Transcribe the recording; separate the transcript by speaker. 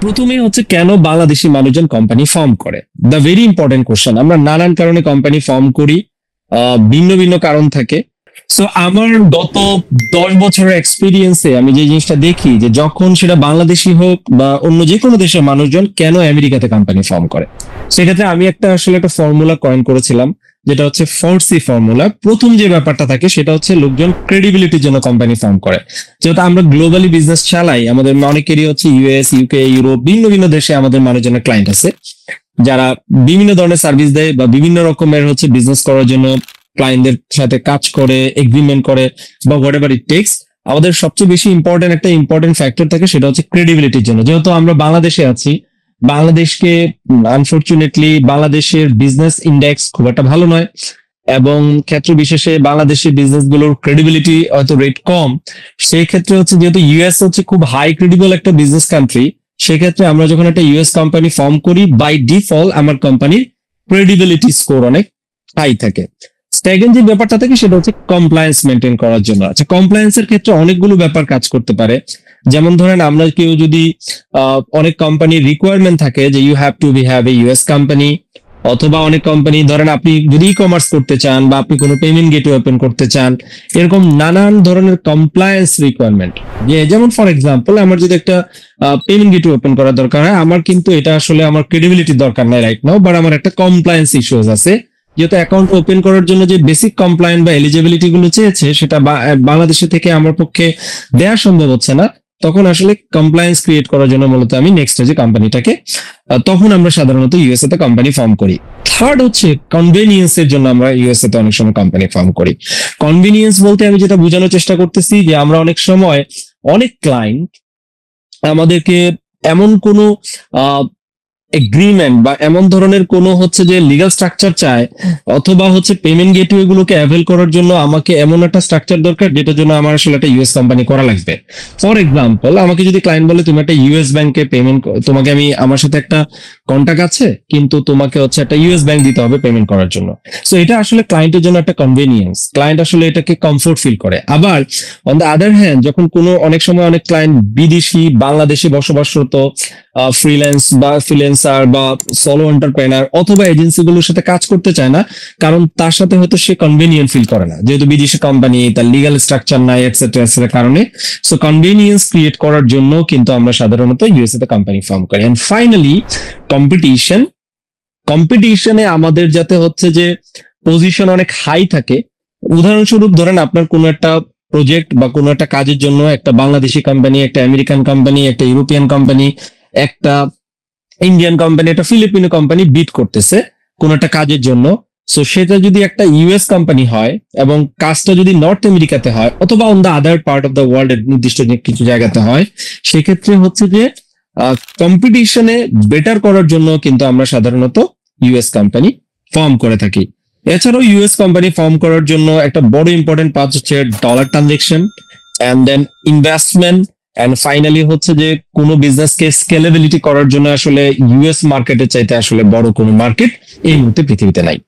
Speaker 1: প্রথমেই হচ্ছে কেন বাংলাদেশি মানুষজন কোম্পানি ফর্ম করে, দ্য ভেরি ইম্পর্টেন্ট কোশ্চেন। আমরা নানান কারণে কোম্পানি ফর্ম করি, ভিন্ন ভিন্ন কারণ থাকে। সো আমার গত 10 বছরের এক্সপিরিয়েন্সে আমি যে জিনিসটা দেখি যে যখন সেটা বাংলাদেশি হোক বা অন্য যে কোনো দেশের মানুষজন কেন আমেরিকাতে কোম্পানি ফর্ম করে, সেক্ষেত্রে আমি আসলে একটা ফর্মুলা কয়েন করেছিলাম, যেটা হচ্ছে 4C ফর্মুলা। প্রথম যে ব্যাপারটা থাকে সেটা হচ্ছে লোকজন ক্রেডিবিলিটির জন্য কোম্পানি ফর্ম করে। যেহেতু আমরা গ্লোবালি বিজনেস চালাই, আমাদের অনেকেরই হচ্ছে ইউএস, ইউকে, ইউরোপ, ভিন্ন ভিন্ন দেশে আমাদের মানুষজনের ক্লায়েন্ট আছে যারা বিভিন্ন ধরনের সার্ভিস দেয় বা বিভিন্ন রকমের হচ্ছে বিজনেস করার জন্য ক্লায়েন্টদের সাথে কাজ করে, এগ্রিমেন্ট করে বা হোয়াট এভার ইট টেক্স। আমাদের সবচেয়ে বেশি একটা ইম্পর্টেন্ট ফ্যাক্টর থাকে, সেটা হচ্ছে ক্রেডিবিলিটির জন্য। যেহেতু আমরা বাংলাদেশে আছি, বাংলাদেশকে আনফরচুনেটলি বাংলাদেশের বিজনেস ইন্ডেক্স খুব একটা ভালো নয়, এবং ক্ষেত্র বিশেষে বাংলাদেশের বিজনেস গুলোর ক্রেডিবিলিটি হয়তো রেট কম। সেই ক্ষেত্রে হচ্ছে যেহেতু ইউএস হচ্ছে খুব হাই ক্রেডিবল একটা বিজনেস কান্ট্রি, সেক্ষেত্রে আমরা যখন একটা ইউএস কোম্পানি ফর্ম করি, বাই ডিফল্ট আমার কোম্পানির ক্রেডিবিলিটি স্কোর অনেক হাই থাকে। সেকেন্ড যে ব্যাপারটা থাকে সেটা হচ্ছে কমপ্লায়েন্স মেনটেন করার জন্য। আচ্ছা, কমপ্লায়েন্সের ক্ষেত্রে অনেকগুলো ব্যাপার কাজ করতে পারে। যেমন ধরেন, আমরা কেউ যদি অনেক কোম্পানির রিকোয়ারমেন্ট থাকে যে you have to have a US company, অথবা অনেক কোম্পানি ধরেন আপনি যদি ই কমার্স করতে চান বা আপনি কোনো পেমেন্ট গেটওয়ে ওপেন করতে চান, এরকম নানান ধরনের কমপ্লায়েন্স রিকোয়ারমেন্ট। যেমন ফর এক্সাম্পল, আমার যদি একটা পেমেন্ট গেটওয়ে ওপেন করার দরকার হয়, আমার কিন্তু এটা আসলে আমার ক্রেডিবিলিটির দরকার নাই রাইট নাও, বাট আমার একটা কমপ্লায়েন্স ইস্যুস আছে। যেহেতু অ্যাকাউন্ট ওপেন করার জন্য যে বেসিক কমপ্লায়েন্ট বা এলিজিবিলিটি গুলো চেয়েছে, সেটা বাংলাদেশে থেকে আমার পক্ষে দেওয়া সম্ভব হচ্ছে না, তখন আসলে কমপ্লায়েন্স ক্রিয়েট করার জন্য মূলত আমি নেক্সট স্টেজে কোম্পানিটাকে, তখন আমরা সাধারণত ইউএসএ তে কোম্পানি ফর্ম করি। থার্ড হচ্ছে কনভেনিয়েন্স এর জন্য আমরা ইউএসএ তে অনেক সময় কোম্পানি ফর্ম করি। কনভেনিয়েন্স বলতে আমি যেটা বোঝানোর চেষ্টা করতেছি যে আমরা অনেক সময় অনেক ক্লায়েন্ট আমাদেরকে এমন কোনো এগ্রিমেন্ট বা এমন ধরনের কোনো হচ্ছে যে লিগ্যাল স্ট্রাকচার চায়, অথবা হচ্ছে পেমেন্ট গেটওয়ে গুলোকে অ্যাভেল করার জন্য আমাকে এমন একটা স্ট্রাকচার দরকার যেটার জন্য আমার আসলে একটা ইউএস কোম্পানি করা লাগবে। ফর এক্সাম্পল, আমাকে যদি ক্লায়েন্ট বলে তুমি একটা ইউএস ব্যাংকে পেমেন্ট, তোমাকে আমি, আমার সাথে একটা কন্ট্যাক্ট আছে কিন্তু তোমাকে হচ্ছে একটা ইউএস ব্যাংক দিতে হবে পেমেন্ট করার জন্য। সো এটা আসলে ক্লায়েন্টের জন্য একটা কনভেনিয়েন্স, ক্লায়েন্ট আসলে এটাকে কমফোর্ট ফিল করে। আবার অন দ্য আদার হ্যান্ড, যখন কোনো অনেক সময় অনেক ক্লায়েন্ট বিদেশি বাংলাদেশে বসবাসরত ফ্রিল্যান্সার বা সোলো এন্টারপ্রেনার অথবা এজেন্সি গুলোর সাথে কাজ করতে চায় না, কারণ তার সাথে হয়তো সে কনভেনিয়েন্ট ফিল করে না, যেহেতু বিদেশি কোম্পানি, তার লিগ্যাল স্ট্রাকচার নাই, এটসেট্রা এটসেট্রা কারণে। সো কনভেনিয়েন্স ক্রিয়েট করার জন্য কিন্তু আমরা সাধারণত ইউএসএ তে কোম্পানি ফর্ম করি। And finally competition. কম্পিটিশনে আমাদের যাতে হচ্ছে যে পজিশন অনেক হাই থাকে। উদাহরণস্বরূপ ধরেন, আপনার কোনো একটা প্রজেক্ট বা কোনো একটা কাজের জন্য একটা বাংলাদেশি কোম্পানি, একটা আমেরিকান কোম্পানি, একটা ইউরোপিয়ান কোম্পানি, একটা ইন্ডিয়ান কোম্পানি, একটা ফিলিপিনো কোম্পানি বিট করতেছে কোন একটা কাজের জন্য। সো সেটা যদি একটা ইউএস কোম্পানি হয় এবং কাজটা যদি নর্থ আমেরিকাতে হয় অথবা on the other part of the world এর নির্দিষ্ট কিছু জায়গাতে হয়, সেক্ষেত্রে হচ্ছে যে কম্পিটিশনে বেটার করার জন্য কিন্তু আমরা সাধারণত ইউএস কোম্পানি ফর্ম করে থাকি। এছাড়াও ইউএস কোম্পানি ফর্ম করার জন্য একটা বড় ইম্পর্টেন্ট পার্ট হচ্ছে dollar transaction, and then investment, and finally হচ্ছে যে কোনো বিজনেসকে স্কেলেবিলিটি করার জন্য আসলে ইউএস মার্কেটের চাইতে আসলে বড় কোনো মার্কেট এই মুহূর্তে পৃথিবীতে নাই।